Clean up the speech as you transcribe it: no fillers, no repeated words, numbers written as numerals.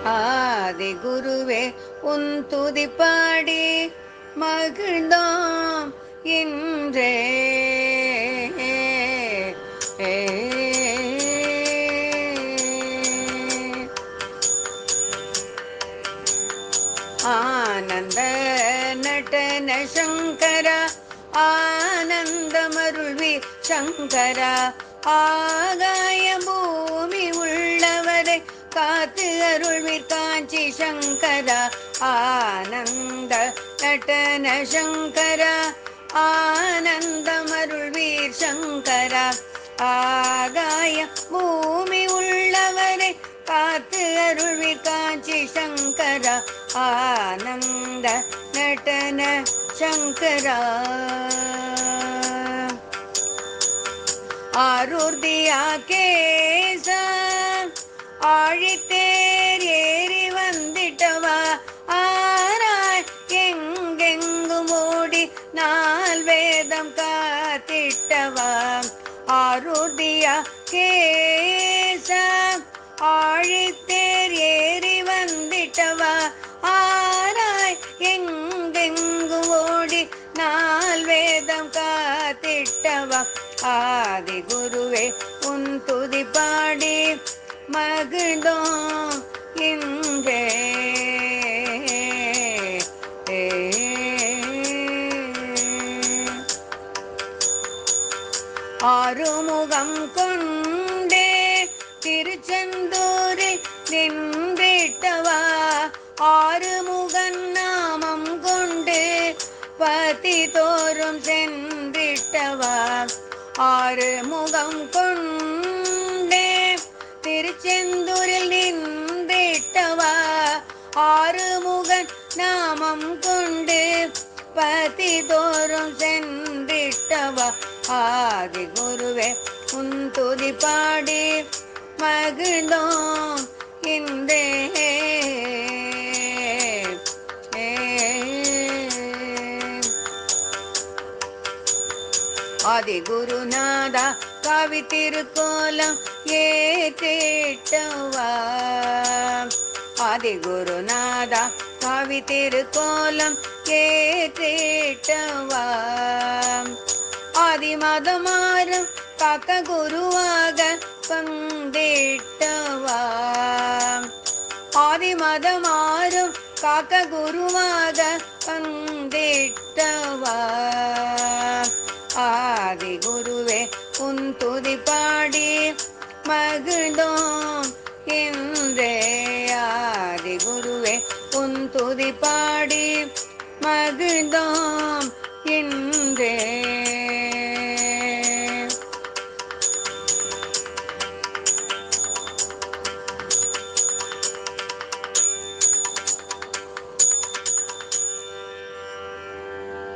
ஆதி குருவே உன் துதி பாடி மகிழ்ந்தோம் இன்றே. ஆனந்த நடன சங்கரா ஆனந்தமருள்வி சங்கரா ஆகாய பூமி உள்ளவரை காத்து அருள்வீர் காஞ்சி சங்கரா ஆனந்த நடன சங்கரா ஆனந்தமருள்வீர் சங்கரா ஆகாய பூமி உள்ளவரை காத்து அருள்வீர் காஞ்சி சங்கரா ஆனந்த நடன சங்கரா. ஆரூர்தியா கேச ஆழித்தேர் ஏறி வந்திட்டவா ஆராய் எங்கெங்கும் ஓடி நால் வேதம் காத்திட்டவா. ஆரூர்தியா கேச ஆழித்தேர் ஏறி வந்திட்டவா ஆராய் எங்கெங்கும் ஓடி நால் வேதம் காத்திட்டவா. ஆதி குருவே உன் துதி பாடி மகிழ்ந்தோம் இன்றே. ஆறுமுகம் கொண்டே திருச்செந்தூரில் நின்றிட்டவா ஆறுமுகன் நாமம் கொண்டு பதி தோறும் சென்றிட்டவா. ஆறுமுகம் கொண்டே திருச்செந்தூரில் நின்றிட்டவா ஆறுமுகன் நாமம் கொண்டு பதி தோறும் சென்றிட்டவா. ஆதி குருவே உன் துதி பாடி மகிழ்ந்தோம் இன்றே. ஆதி குருநாதா கவி திருக்கோலம் ஏற்றேட்டவா. ஆதி குருநாதா கவி திருக்கோலம் ஏற்றேட்டவா. ஆதி மதமாறும் காக்க குருவாக வந்திட்டவா. ஆதி மதமாறும் காக்க குருவாக வந்திட்டவா. ஆதி குருவே உன் துதி பாடி மகிழ்ந்தோம் இன்றே. ஆதி குருவே உன் துதி பாடி மகிழ்ந்தோம் இன்றே.